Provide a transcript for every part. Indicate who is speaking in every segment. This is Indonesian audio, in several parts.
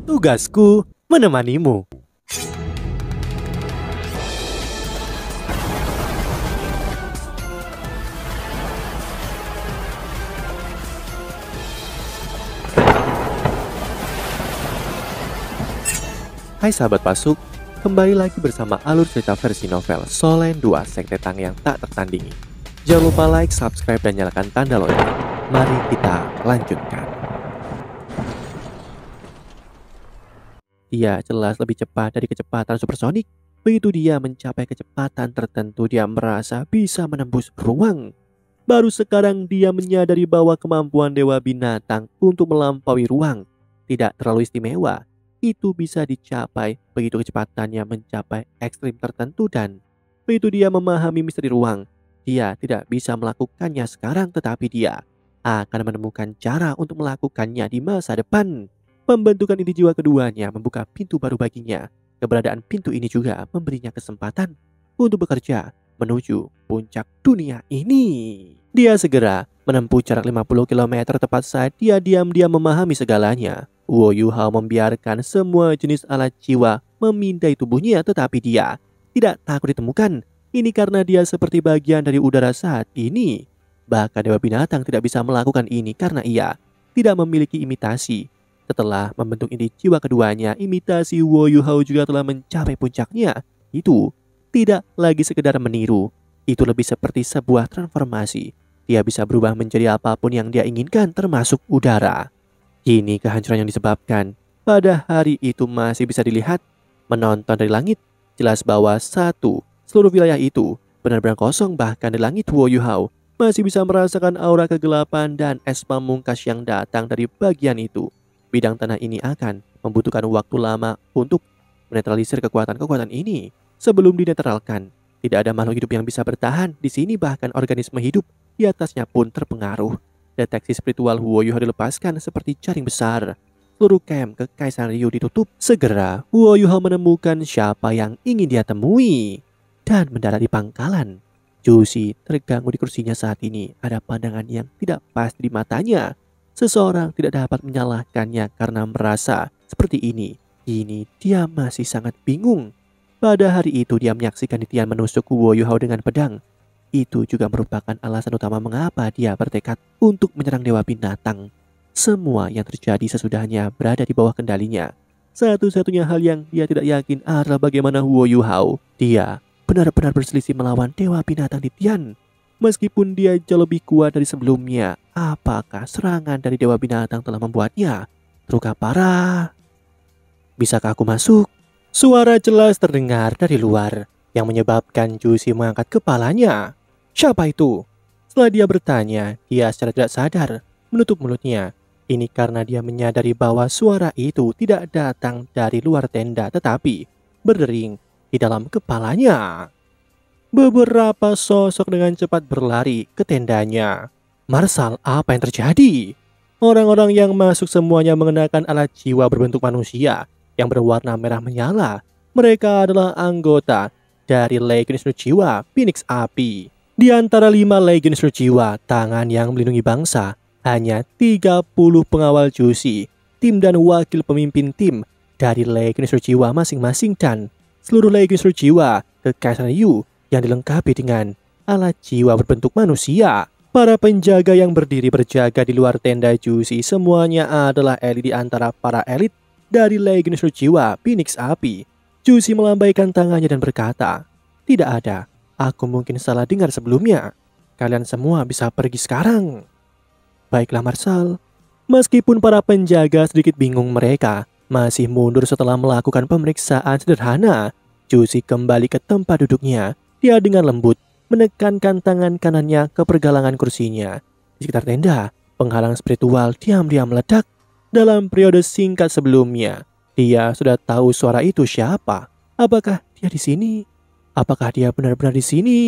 Speaker 1: Tugasku menemanimu. Hai sahabat Pasuk, kembali lagi bersama alur cerita versi novel Solen 2 Sekte Tang yang tak tertandingi. Jangan lupa like, subscribe, dan nyalakan tanda lonceng. Mari kita lanjutkan. Dia jelas lebih cepat dari kecepatan supersonik. Begitu dia mencapai kecepatan tertentu, dia merasa bisa menembus ruang. Baru sekarang dia menyadari bahwa kemampuan Dewa Binatang untuk melampaui ruang tidak terlalu istimewa. Itu bisa dicapai begitu kecepatannya mencapai ekstrim tertentu, dan begitu dia memahami misteri ruang, dia tidak bisa melakukannya sekarang, tetapi dia akan menemukan cara untuk melakukannya di masa depan. Pembentukan inti jiwa keduanya membuka pintu baru baginya. Keberadaan pintu ini juga memberinya kesempatan untuk bekerja menuju puncak dunia ini. Dia segera menempuh jarak 50 km tepat saat dia diam-diam memahami segalanya. Wo Yuhao membiarkan semua jenis alat jiwa memindai tubuhnya, tetapi dia tidak takut ditemukan. Ini karena dia seperti bagian dari udara saat ini. Bahkan Dewa Binatang tidak bisa melakukan ini karena ia tidak memiliki imitasi. Setelah membentuk inti jiwa keduanya, imitasi Wo Yuhao juga telah mencapai puncaknya. Itu tidak lagi sekedar meniru, itu lebih seperti sebuah transformasi. Dia bisa berubah menjadi apapun yang dia inginkan, termasuk udara. Kini kehancuran yang disebabkan pada hari itu masih bisa dilihat. Menonton dari langit, jelas bahwa seluruh wilayah itu benar-benar kosong. Bahkan di langit, Wo Yuhao masih bisa merasakan aura kegelapan dan es pamungkas yang datang dari bagian itu. Bidang tanah ini akan membutuhkan waktu lama untuk menetralisir kekuatan-kekuatan ini. Sebelum dinetralkan, tidak ada makhluk hidup yang bisa bertahan di sini, bahkan organisme hidup di atasnya pun terpengaruh. Deteksi spiritual Wo Yuhao dilepaskan seperti jaring besar. Seluruh camp Kekaisaran Ryu ditutup. Segera Wo Yuhao menemukan siapa yang ingin dia temui dan mendarat di pangkalan. Jushi terganggu di kursinya saat ini. Ada pandangan yang tidak pasti di matanya. Seseorang tidak dapat menyalahkannya karena merasa seperti ini. Kini dia masih sangat bingung. Pada hari itu dia menyaksikan Tian menusuk Wo Yuhao dengan pedang. Itu juga merupakan alasan utama mengapa dia bertekad untuk menyerang Dewa Binatang. Semua yang terjadi sesudahnya berada di bawah kendalinya. Satu-satunya hal yang dia tidak yakin adalah bagaimana Wo Yuhao. Dia benar-benar berselisih melawan Dewa Binatang Tian. Meskipun dia jauh lebih kuat dari sebelumnya, apakah serangan dari Dewa Binatang telah membuatnya terluka parah? Bisakah aku masuk? Suara jelas terdengar dari luar yang menyebabkan Jushi mengangkat kepalanya. Siapa itu? Setelah dia bertanya, dia secara tidak sadar menutup mulutnya. Ini karena dia menyadari bahwa suara itu tidak datang dari luar tenda, tetapi berdering di dalam kepalanya. Beberapa sosok dengan cepat berlari ke tendanya. Marshal, apa yang terjadi? Orang-orang yang masuk semuanya mengenakan alat jiwa berbentuk manusia yang berwarna merah menyala. Mereka adalah anggota dari Legion Jiwa Phoenix Api. Di antara 5 Legion Jiwa, tangan yang melindungi bangsa, hanya 30 pengawal Jushi, tim dan wakil pemimpin tim dari Legion Jiwa masing-masing, dan seluruh Legion Jiwa Kekaisaran Ryu yang dilengkapi dengan alat jiwa berbentuk manusia. Para penjaga yang berdiri berjaga di luar tenda Jushi semuanya adalah elit di antara para elit dari Legion Jiwa Phoenix Api. Jushi melambaikan tangannya dan berkata, "Tidak ada. Aku mungkin salah dengar sebelumnya. Kalian semua bisa pergi sekarang." Baiklah Marshal. Meskipun para penjaga sedikit bingung, mereka masih mundur setelah melakukan pemeriksaan sederhana. Jushi kembali ke tempat duduknya. Dia dengan lembut menekankan tangan kanannya ke pergelangan kursinya. Di sekitar tenda, penghalang spiritual diam-diam meledak. Dalam periode singkat sebelumnya, dia sudah tahu suara itu siapa. Apakah dia di sini? Apakah dia benar-benar di sini?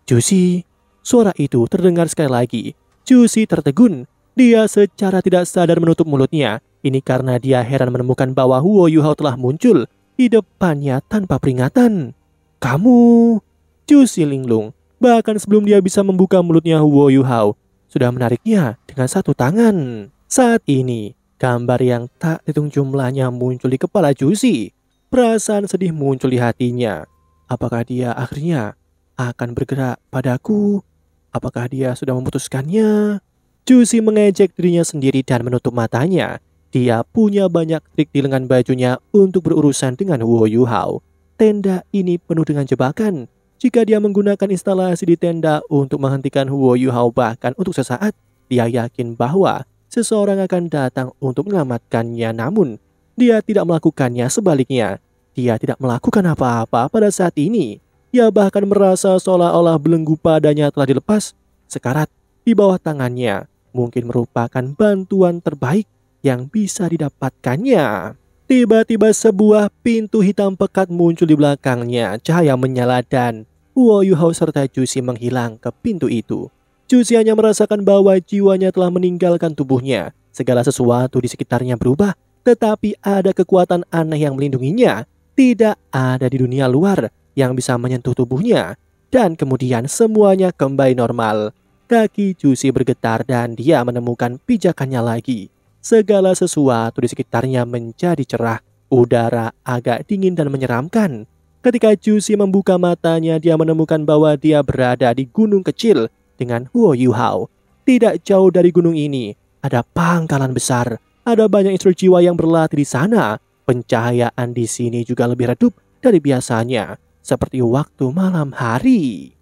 Speaker 1: Jushi, suara itu terdengar sekali lagi. Jushi tertegun. Dia secara tidak sadar menutup mulutnya. Ini karena dia heran menemukan bahwa Wo Yuhao telah muncul di depannya tanpa peringatan. "Kamu?" Jushi linglung. Bahkan sebelum dia bisa membuka mulutnya, Wo Yuhao sudah menariknya dengan satu tangan. Saat ini, Gambar yang tak hitung jumlahnya muncul di kepala Juicy. Perasaan sedih muncul di hatinya. Apakah dia akhirnya akan bergerak padaku? Apakah dia sudah memutuskannya? Juicy mengejek dirinya sendiri dan menutup matanya. Dia punya banyak trik di lengan bajunya untuk berurusan dengan Huo Yuhao. Tenda ini penuh dengan jebakan. Jika dia menggunakan instalasi di tenda untuk menghentikan Huo Yuhao bahkan untuk sesaat, dia yakin bahwa seseorang akan datang untuk menyelamatkannya, namun dia tidak melakukannya. Sebaliknya, dia tidak melakukan apa-apa pada saat ini. Dia bahkan merasa seolah-olah belenggu padanya telah dilepas. Sekarat di bawah tangannya mungkin merupakan bantuan terbaik yang bisa didapatkannya. Tiba-tiba sebuah pintu hitam pekat muncul di belakangnya. Cahaya menyala dan Huo Yuhao serta Juicy menghilang ke pintu itu. Juicy hanya merasakan bahwa jiwanya telah meninggalkan tubuhnya. Segala sesuatu di sekitarnya berubah, tetapi ada kekuatan aneh yang melindunginya. Tidak ada di dunia luar yang bisa menyentuh tubuhnya. Dan kemudian semuanya kembali normal. Kaki Juicy bergetar dan dia menemukan pijakannya lagi. Segala sesuatu di sekitarnya menjadi cerah. Udara agak dingin dan menyeramkan. Ketika Juicy membuka matanya, dia menemukan bahwa dia berada di gunung kecil dengan Huo Yuhao. Tidak jauh dari gunung ini, ada pangkalan besar. Ada banyak instruktur jiwa yang berlatih di sana. Pencahayaan di sini juga lebih redup dari biasanya, seperti waktu malam hari.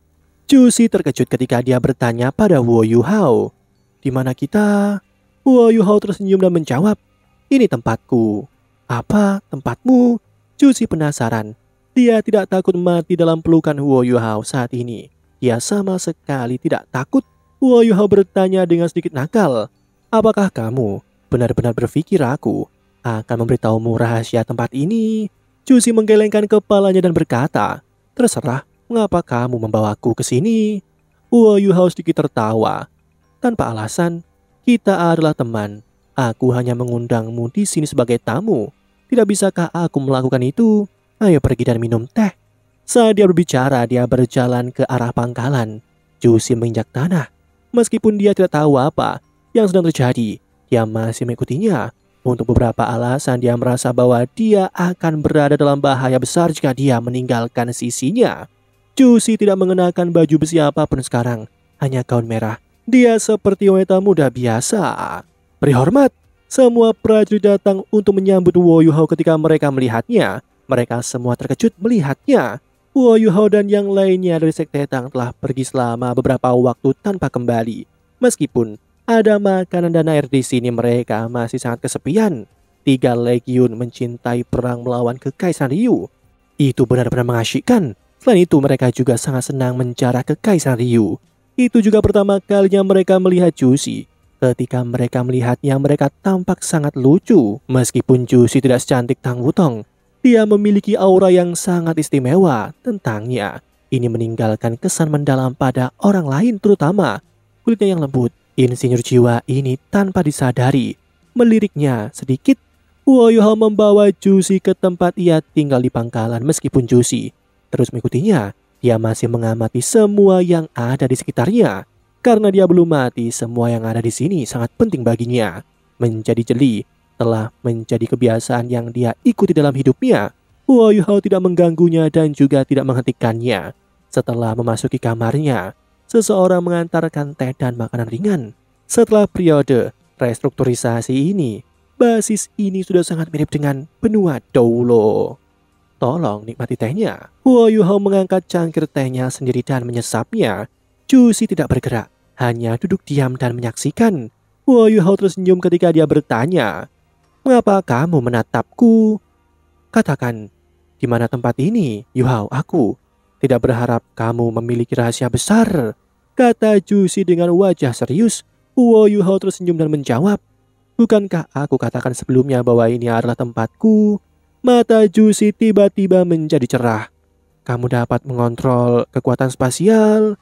Speaker 1: Juicy terkejut ketika dia bertanya pada Huo Yuhao, "Di mana kita?" Huo Yuhao tersenyum dan menjawab, "Ini tempatku." "Apa tempatmu?" Juicy penasaran. Dia tidak takut mati dalam pelukan Huo Yuhao saat ini. Dia sama sekali tidak takut. Huo Yuhao bertanya dengan sedikit nakal, "Apakah kamu benar-benar berpikir aku akan memberitahumu rahasia tempat ini?" Juicy menggelengkan kepalanya dan berkata, "Terserah, mengapa kamu membawaku ke sini?" Huo Yuhao sedikit tertawa. "Tanpa alasan, kita adalah teman. Aku hanya mengundangmu di sini sebagai tamu. Tidak bisakah aku melakukan itu? Ayo pergi dan minum teh." Saat dia berbicara, dia berjalan ke arah pangkalan. Juicy menginjak tanah. Meskipun dia tidak tahu apa yang sedang terjadi, dia masih mengikutinya. Untuk beberapa alasan, dia merasa bahwa dia akan berada dalam bahaya besar jika dia meninggalkan sisinya. Juicy tidak mengenakan baju besi apapun sekarang, hanya gaun merah. Dia seperti wanita muda biasa. Beri hormat. Semua prajurit datang untuk menyambut Huo Yuhao ketika mereka melihatnya. Mereka semua terkejut melihatnya. Huo Yuhao dan yang lainnya dari Sekte Tang telah pergi selama beberapa waktu tanpa kembali. Meskipun ada makanan dan air di sini, mereka masih sangat kesepian. 3 legiun mencintai perang melawan Kekaisaran Ryu. Itu benar-benar mengasyikkan. Selain itu, mereka juga sangat senang menjarah Kekaisaran Ryu. Itu juga pertama kalinya mereka melihat Juicy. Ketika mereka melihatnya, mereka tampak sangat lucu. Meskipun Juicy tidak secantik Tang Wutong, dia memiliki aura yang sangat istimewa tentangnya. Ini meninggalkan kesan mendalam pada orang lain, terutama kulitnya yang lembut. Insinyur jiwa ini tanpa disadari meliriknya sedikit. Huo Yuhao membawa Juicy ke tempat ia tinggal di pangkalan. Meskipun Juicy terus mengikutinya, dia masih mengamati semua yang ada di sekitarnya. Karena dia belum mati, semua yang ada di sini sangat penting baginya. Menjadi jeli telah menjadi kebiasaan yang dia ikuti dalam hidupnya. Huo Yuhao tidak mengganggunya dan juga tidak menghentikannya. Setelah memasuki kamarnya, seseorang mengantarkan teh dan makanan ringan. Setelah periode restrukturisasi ini, basis ini sudah sangat mirip dengan benua Doulo. "Tolong nikmati tehnya." Huo Yuhao mengangkat cangkir tehnya sendiri dan menyesapnya. Juicy tidak bergerak, hanya duduk diam dan menyaksikan. Huo Yuhao tersenyum ketika dia bertanya, "Mengapa kamu menatapku? Katakan, di mana tempat ini, Yuhao? Aku tidak berharap kamu memiliki rahasia besar," kata Juicy dengan wajah serius. Huo Yuhao tersenyum dan menjawab, "Bukankah aku katakan sebelumnya bahwa ini adalah tempatku?" Mata Juicy tiba-tiba menjadi cerah. "Kamu dapat mengontrol kekuatan spasial?"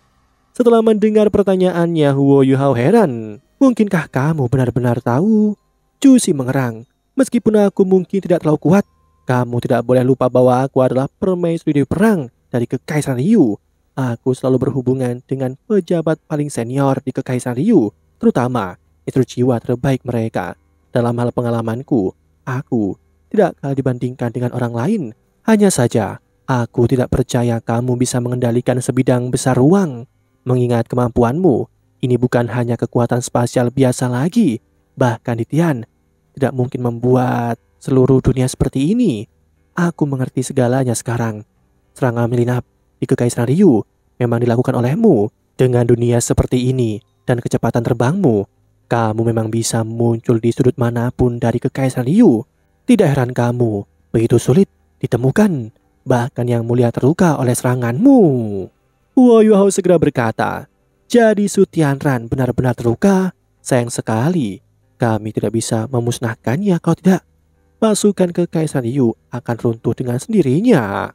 Speaker 1: Setelah mendengar pertanyaannya, Huo Yuhao heran. "Mungkinkah kamu benar-benar tahu?" Juicy mengerang. "Meskipun aku mungkin tidak terlalu kuat, kamu tidak boleh lupa bahwa aku adalah permaisuri Dewi Perang dari Kekaisaran Ryu. Aku selalu berhubungan dengan pejabat paling senior di Kekaisaran Ryu, terutama instruktur jiwa terbaik mereka. dalam hal pengalamanku, aku tidak kalah dibandingkan dengan orang lain. Hanya saja, aku tidak percaya kamu bisa mengendalikan sebidang besar ruang. Mengingat kemampuanmu, ini bukan hanya kekuatan spasial biasa lagi. Bahkan Titian tidak mungkin membuat seluruh dunia seperti ini. Aku mengerti segalanya sekarang. Serangan menyelinap di Kekaisaran Ryu memang dilakukan olehmu. Dengan dunia seperti ini dan kecepatan terbangmu, kamu memang bisa muncul di sudut manapun dari Kekaisaran Ryu. Tidak heran kamu begitu sulit ditemukan, bahkan Yang Mulia terluka oleh seranganmu. Huo Yuhao segera berkata, jadi Su Tianran benar-benar terluka. Sayang sekali, kami tidak bisa memusnahkannya kalau tidak. Pasukan Kekaisaran Ryu akan runtuh dengan sendirinya.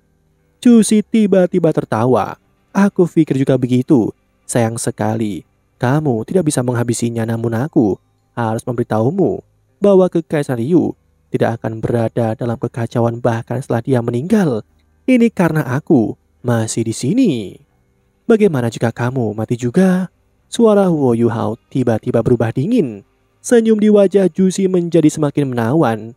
Speaker 1: Cusi tiba-tiba tertawa. Aku pikir juga begitu. Sayang sekali, kamu tidak bisa menghabisinya, namun aku harus memberitahumu bahwa Kekaisaran Ryu tidak akan berada dalam kekacauan bahkan setelah dia meninggal. Ini karena aku masih di sini. Bagaimana jika kamu mati juga? Suara Huo Yuhao tiba-tiba berubah dingin. Senyum di wajah Jusi menjadi semakin menawan.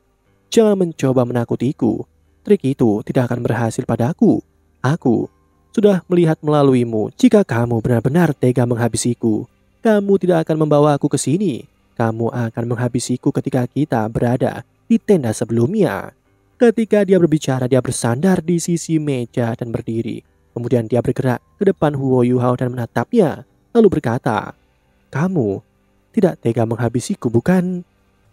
Speaker 1: Jangan mencoba menakutiku. Trik itu tidak akan berhasil padaku. Aku sudah melihat melaluimu. Jika kamu benar-benar tega menghabisiku, kamu tidak akan membawa aku ke sini. Kamu akan menghabisiku ketika kita berada di tenda sebelumnya. Ketika dia berbicara, dia bersandar di sisi meja dan berdiri. Kemudian dia bergerak ke depan Huo Yuhao dan menatapnya, lalu berkata, kamu tidak tega menghabisiku, bukan?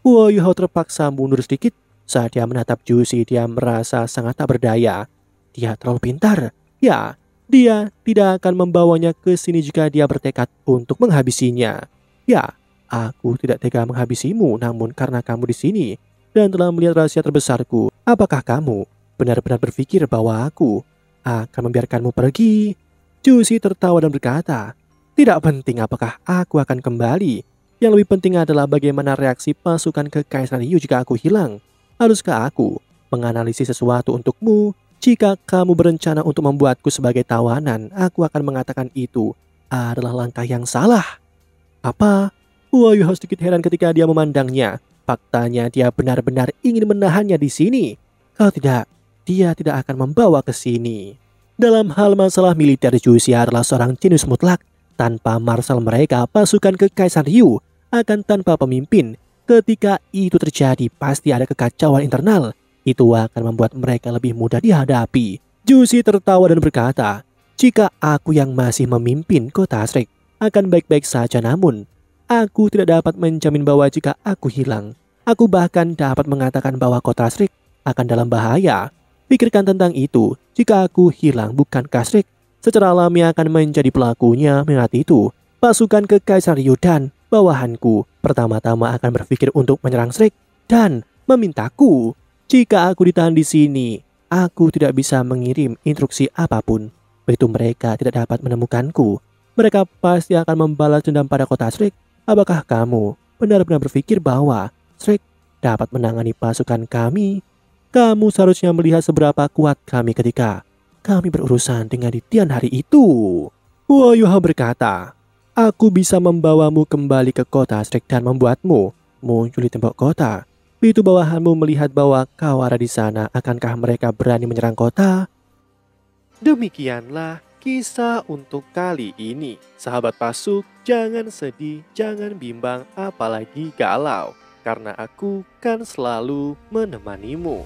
Speaker 1: Huo Yuhao terpaksa mundur sedikit. Saat dia menatap Jusi, dia merasa sangat tak berdaya. Dia terlalu pintar. Ya, dia tidak akan membawanya ke sini jika dia bertekad untuk menghabisinya. Ya, aku tidak tega menghabisimu, namun karena kamu di sini dan telah melihat rahasia terbesarku, apakah kamu benar-benar berpikir bahwa aku akan membiarkanmu pergi? Jusi tertawa dan berkata, tidak penting apakah aku akan kembali. Yang lebih penting adalah bagaimana reaksi pasukan Kekaisaran Ryu jika aku hilang. Haruskah aku menganalisis sesuatu untukmu? Jika kamu berencana untuk membuatku sebagai tawanan, aku akan mengatakan itu adalah langkah yang salah. Apa? Huo Yuhao sedikit heran ketika dia memandangnya. Faktanya dia benar-benar ingin menahannya di sini. Kalau tidak, dia tidak akan membawa ke sini. Dalam hal masalah militer, Jusi adalah seorang jenius mutlak. Tanpa marshal mereka, pasukan Kekaisaran Ryu akan tanpa pemimpin. Ketika itu terjadi, pasti ada kekacauan internal. Itu akan membuat mereka lebih mudah dihadapi. Jusi tertawa dan berkata, jika aku yang masih memimpin kota Shrek akan baik-baik saja, namun aku tidak dapat menjamin bahwa jika aku hilang, aku bahkan dapat mengatakan bahwa kota Shrek akan dalam bahaya. Pikirkan tentang itu. Jika aku hilang, bukankah Shrek secara alami akan menjadi pelakunya? Mengingat itu, pasukan Kekaisaran Ryu dan bawahanku pertama-tama akan berpikir untuk menyerang Shrek dan memintaku. Jika aku ditahan di sini, aku tidak bisa mengirim instruksi apapun. Begitu mereka tidak dapat menemukanku, mereka pasti akan membalas dendam pada kota Shrek. Apakah kamu benar-benar berpikir bahwa Shrek dapat menangani pasukan kami? Kamu seharusnya melihat seberapa kuat kami ketika kami berurusan dengan Titian hari itu. Huo Yuhao berkata, aku bisa membawamu kembali ke kota Shrek dan membuatmu muncul di tembok kota. Begitu bawahanmu melihat bahwa kau ada di sana, akankah mereka berani menyerang kota? Demikianlah kisah untuk kali ini. Sahabat Pasuk, jangan sedih, jangan bimbang, apalagi galau. Karena aku kan selalu menemanimu.